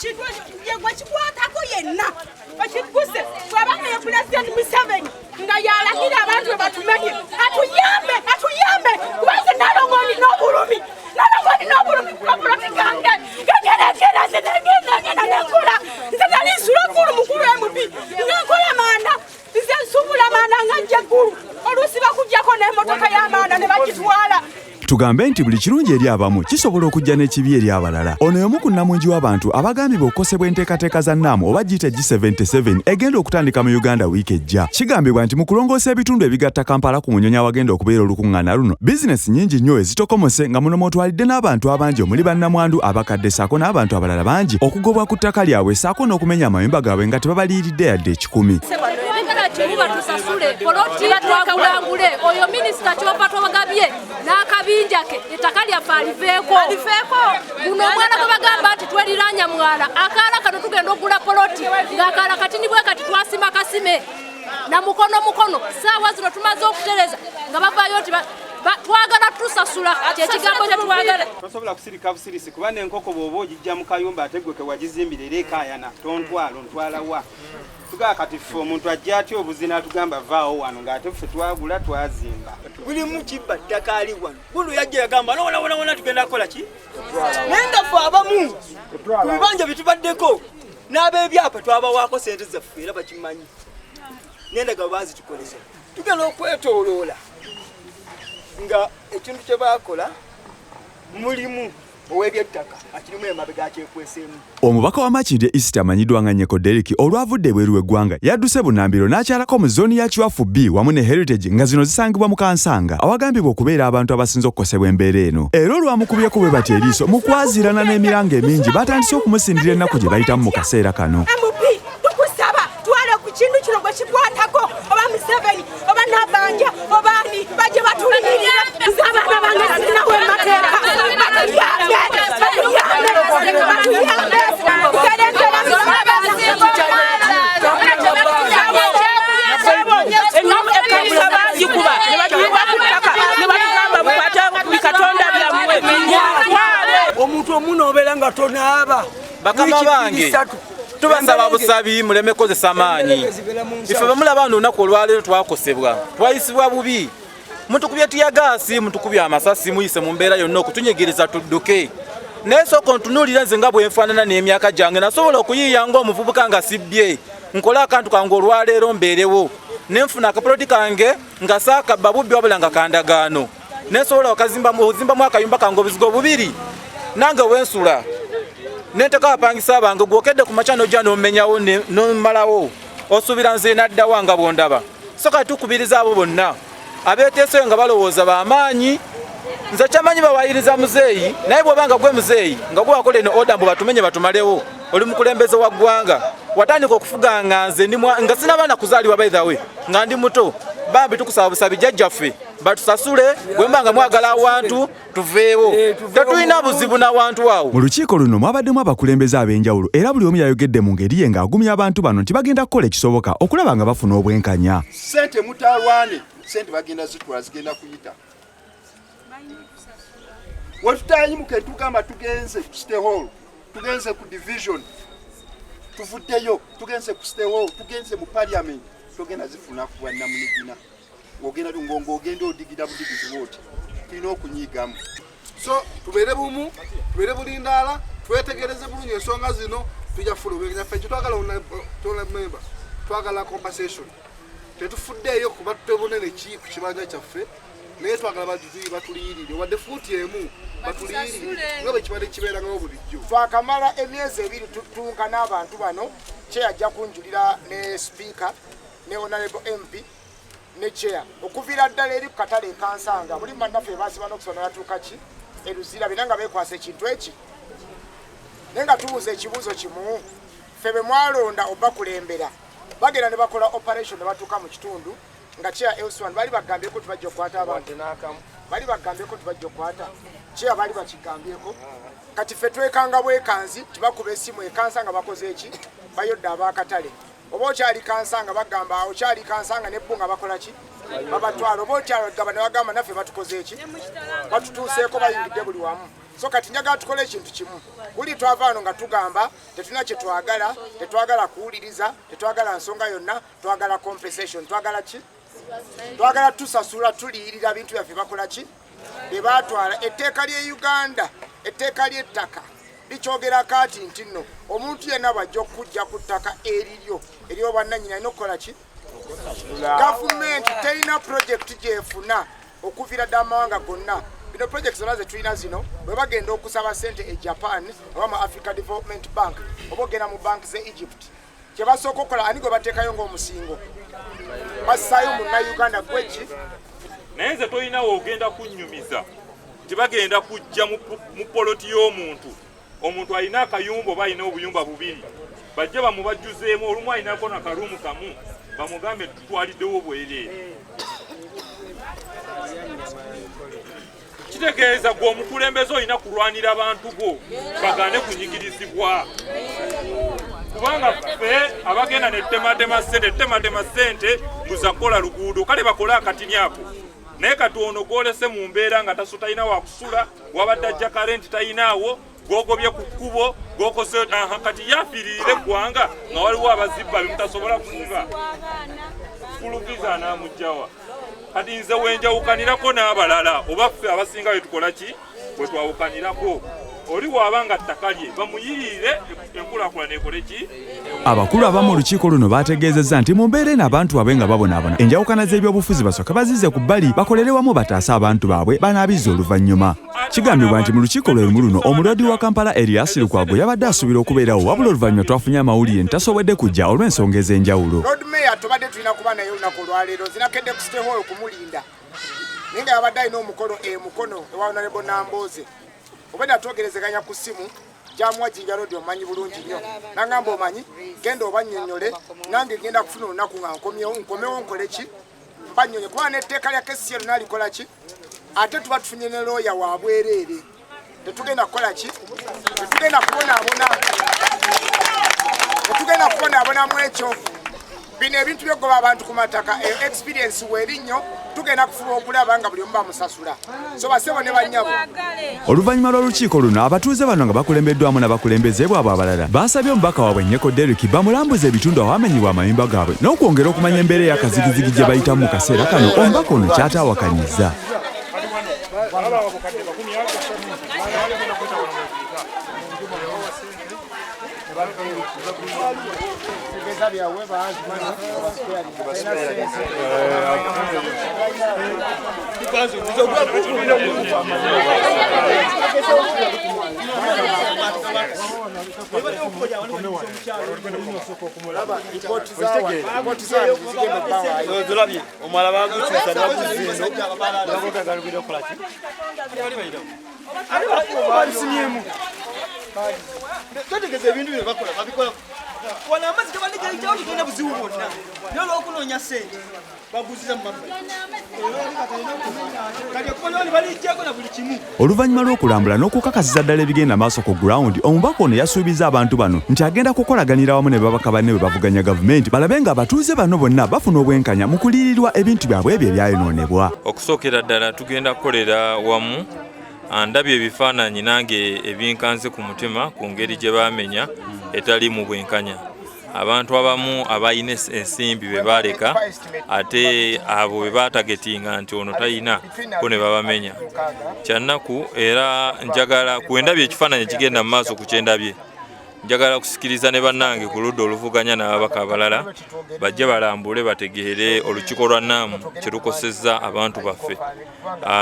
ekintu yekikwatako yenna ekikuse bw'abanga ye Pulezidenti Museveni nga yalagira abantu bwe batumenye atuyambe kubanga nalongoni n'obulumi kwa puloti gange gegerekera zinegenda nekola nze nali nsula gulu mukulu emubi ngenkola maanda nze nsubula maanda nga nje gulu oluusi bakujjako n'emmotoka y'amaanda ne bagitwala. Tugambe nti buli kirungi eri abamu kisobola okujja n'ekibi eri abalala. Ono y'omu ku nnamungi w'abantu abagambibwa okukosebwa enteekateeka za nnaamu oba giyite G77 egenda okutandika mu Uganda wiiki ejja. Kigambibwa nti mu kulongoosa ebitundu ebigatta Kampala ku munyonyo awagenda okubeera olukuŋŋaana luno, bizinesi nnyingi nnyo ezitokomose nga muno mwotwalidde n'abantu abangi omuli bannamwandu abakadde ssaako n'abantu abalala bangi okugobwa ku ttaka lyabwe ssaako n'okumenya amayumba gaabwe nga tebabaliyiriddwa yadde ekikumi. Tusasule poloti twagulangule oyo minisita kyoba twabagabye n'akabinja ke ettaka lyaffe alifeeko guno omwana gwe bagamba nti tweliranya mwala akaala kano tugenda okugula poloti ng'akaala katini bwe kati twasima kasime na mukono saawa zino tumaze okutereza nga bavaayo nti twagala tusasula kyekigambo kye twagala. Tosobola kusirika busirisi kuba n'enkoko bw'oba ogijja mu kayumba ate gwe ke wagizimbira era ekaayana ntwala wa tugaa kati ffe omuntu ajja atya obuzina atugamba vaawo wano ng'ate ffe twagula twazimba. Birimu kibba ttaka ali wano bulu yajja yagamba wona tugenda kukola ki naye nga ffe abamu ku bibanja bye tubaddeko n'ab'ebyapa twabawaako sente zaffe era bakimanyi n'endagalo baazitukolesa tugenda okwetooloola nga ekintu kye baakola mulimu ow'ebyettaka akirimu emabega akyekweseemu. Omubaka wa Makindye East amanyiddwa nga Nyeko Derek olwavudde bweru w'eggwanga yadduse Bunnambiro n'akyalako mu zooni ya Kiwafu B wamu ne Heritage nga zino zisangibwa mu Kansanga awagambibwa okubeera abantu abasinze okukosebwa embeera eno. Era olwamukubyeko bwe batya eriiso mu kwaziirana n'emiranga emingi batandise okumusindira ennaku gye bayitamu mu kaseera kano. Tukusaba twale ku kintu kino gwe kikwatako oba Museveni oba Nabanja oba ani bajje batulirira abaana bange sinawe mateeka omuntu omuno obeera nga tonaaba bakama bange tubasaba busabi muleme kozesa maanyi ife bamulaba bano olunaku olwaleero twakosebwa twayisibwa bubi mutukubye tiyagaasi mutukubye amasasi muyise mu mbeera yonna okutunyegereza tudduke naye sooka ntunuulira nze nga bwe nfaanana n'emyaka gyange nasobola okuyiiya ng'omuvubuka nga sibbye nkole akantu kange olwaleero mbeerewo nenfuna akapoloti kange nga saakabba bubbi wabula nga kandagaano nensobola okuzimbamu akayumba kange obuzigo bubiri nange wensula nenteka abapangisa bange gwokedde ku makya nojja n'omenyawo n'omalawo osuubira nze naddawa nga bwondaba soka tukubiriza abo bonna abeeteeseyo nga balowooza b'amaanyi nze kyamanyi bawayiriza muzeeyi naye bw'obanga gwe muzeeyi nga gwe wakola eno oda mbu batumenye batumalewo oli mukulembeze wa ggwanga watandika okufuga nga nze nga sinabaana kuzaalibwa by the way nga ndi muto bambi tukusaba busabi jjajjaffe batusasule bwe mbanga mwagala awantu tuveewo tetulina buzibu n'awantu awo. Mu lukiiko luno mwabaddemu abakulembeze ab'enjawulo era buli omu yayogedde mu ngeri ye ng'agumya abantu bano nti bagenda kukola ekisoboka okulaba nga bafuna obwenkanya. Sente mutalwane sente bagenda zitwala zigenda kuyita watutayimuka tugamba tugenze ku State Hall tugenze ku division tuvuddeyo tugenze ku State Hall tugenze mu Parliament tugenda zifuna ku Namunigina ogenda lungongo ogenda odigira budigizi wote tulina okunyigamu so tubeere bumu tubeere bulindaala twetegereze bulungi ensonga zino tujja fulubengeza ffe kitwagala tona member twagala compensation tetufuddeeyo kuba tutebunene ki ku kibanja kyaffe naye twagala batuliyirire wadde fuuti emu batuliyirire nga bwe kibadde kibeerangawo bulijjo. Twakamala emyezi ebiri tutunka n'abantu bano kyeyajja kunjulira ne speaker ne honorable MP ne chair okuviira ddala eri ku katale Kansanga muli bannaffe baasiba n'okusoma yatuuka ki eruzira bina nga beekwasa ekintu eki naye nga tubuuza ekibuuzo kimu ffe be mwalonda obakulembera bagenda ne bakola operation ne batuuka mu kitundu nga chair elsewhere bali bagambyeko tubajja okukwata abantu bali bagambyeko tubajja okukwata chair bali bakigambyeko kati ffe twekanga bwekanzi tibakuba essimu ekansanga bakoze eki bayodde ab'akatale oba okyali Kansanga bagamba okyali Kansanga nebbunga bakola ki babatwala oba okyali gaba ne bagamba naffe batukoze eki batutuuseeko bayingidde buli wamu so kati njagala tukole ekintu kimu buli twava wano nga tugamba tetulina kye twagala tetwagala kuwuliriza tetwagala nsonga yonna twagala compensation twagala ki twagala tusasula tuliyirira bintu byaffe bakola ki bye baatwala etteeka ly'e Uganda etteeka ly'ettaka likyogera kati nti nno omuntu yenna bw'ajja okujja ku ttaka eriryo ery'obwannannyini alina okukola ki gavumenti terina projekiti gyefuna okuviira ddala amawanga gonna bino projects zonna ze tulina zino bwe bagenda okusaba ssente e Japan oba mu Africa Development Bank oba ogenda mu banki ze Egypt kye basooka okukola ani gwe bateekayo ng'omusingo bassaayo munnauganda gweki naye nze tolinawo ogenda kunnyumiza tebagenda kujja mu poloti y'omuntu omuntu alina akayumba oba alina obuyumba bubiri bajje bamubajjuzeemu olumu alinako nakaruumu kamu bamugambe tutwaliddewo bwereere kitegeeza gwe omukulembeze olina kulwanira abantu bo bagane kunyigirizibwa kubanga ffe abagenda netematema ssente muzakola luguudo kale bakole akatini ako naye kati ono gwolese mu mbeera nga taso talina wakusula wabadde ajja kalenti talinaawo gwogobye ku kkubo gwokose kati yafiiririre eggwanga nga waliwo abazibba bemutasobola kufunga kuluviza anamugjawa kati nze wenjawukanirako n'abalala oba ffe abasinga betukola ki bwe twawukanirako oli bw'abanga ttaka lye bamuyirire enkulaakulana ekole ki. Abakulu abamu olukiiko luno bategeezezza nti mu mbeera eno abantu baabwe nga babonaabona enjawukana z'ebyobufuzi basooka bazizze ku bbali bakolere wamu bataase abantu baabwe banaabize oluvannyuma. Kigambibwa nti mu lukiiko lwe lumu luno omulwadde wa Kampala Erias Lukwago yabadde asuubira okubeerawo wabula oluvannyuma twafunye amawulire ntasobodde kujja olw'ensonga ez'enjawulo. Lord Mayor tubadde tulina kuba naye olunaku olwaleero zinakedde ku State Hall okumulinda naye nga yabadde alina omukono ewa Honorable Nambooze obadde atwogerezeganya ku ssimu gyamuwa Jinja Road omanyi bulungi nnyo nangamba omanyi genda obannyonnyole nange genda kufuna olunaku nga nkomewo nkole ki mbanyonye kuba n'etteeka lya KCCA lonna likola ki ate tuba tufunye ne looya wa bwereere tetugenda kukola ki tetugenda kubonaabonamu ekyo bino ebintu byogoba abantu ku mataka experience weri nnyo tugenda kufuba okulaba nga buli omu bamusasula so basebo ne bannyabo. Oluvannyuma lw'olukiiko luno abatuuze bano nga bakulembeddwamu n'abakulembeze bwabwe abalala basabye omubaka waabwe Nyekodde bamulambuze ebitundu awamenyibwa amayumba gaabwe n'okwongera okumanya embeera ey'akazigizigi gye bayitamu mu kaseera kano omubaka ono ky'ataawakanyizza. Oluvannyuma lw'okulambula n'okukakasiza ddala ebigenda maaso ku gurawundi omubaka ono yasuubiza abantu bano nti agenda kukolaganira wamu ne babaka banne bwe bavuganya gavumenti balabe nga abatuuze bano bonna bafuna obwenkanya mu kuliyirirwa ebintu byabwe ebyo ebyayonoonebwa. Okusookera ddala tugenda kukolera wamu ndabye ebifaananyi nange ebinkanze ku mutima ku ngeri gye baamenya etali mu bwenkanya. Abantu abamu abayina ensimbi be baleka ate abo be baatagetinga nti ono talina ko ne babamenya. Kyannaku era njagala kwendabye ekifaananyi kigenda mu maaso ku kyendabye njagala kusikiriza ne bannange ku ludda oluvuganya n'ababaka abalala bajje balambule bategeere olukiiko lwa Naamu kye lukosezza abantu baffe.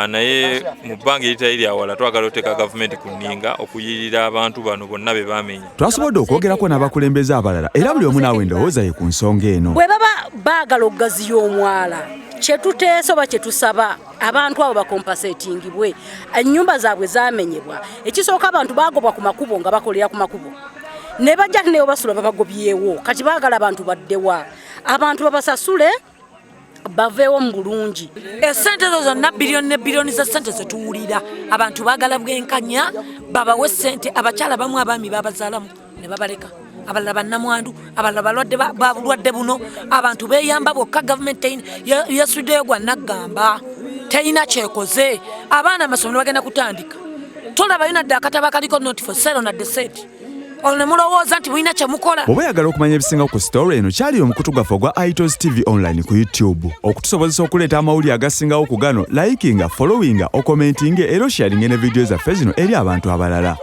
Naye mu bbanga eritali lyawala twagala oteeka gavumenti ku nninga okuyirira abantu bano bonna be baamenya. Twasobodde okwogerako n'abakulembeze abalala era buli omu naawe endowooza ye ku nsonga eno. Bwe baba baagala okugaziya omwala kye tuteesa oba kye tusaba abantu abo bakompasetingibwe ennyumba zaabwe zaamenyebwa ekisooka abantu baagobwa ku makubo nga bakolera ku makubo ne bajja ne basula babagobyewo kati baagala abantu baddewa abantu babasasule baveewo mu bulungi. Esente zo zonna biliyoni ne biliyoni za sente zetuwulira abantu baagala bwenkanya babawe sente abakyala bamu abaami babazaalamu ne babaleka abalala bannamwandu abalala balwadde babulwadde buno abantu beeyamba bokka gavumenti yasuddeyo gwa naggamba terina kyekoze abaana amasomero bagenda kutandika tolaba yina dda akataba kaliko not for sale na desert olwo ne mulowooza nti mulina kye mukola. Bw'oba oyagala okumanya ebisinga ku story eno kyali omukutu gwaffe ogwa iTos TV online ku YouTube okutusobozesa okuleeta amawulire agasingawo ku gano likinga followinga okomentinge era osharinge ne vidiyo zaffe zino eri abantu abalala.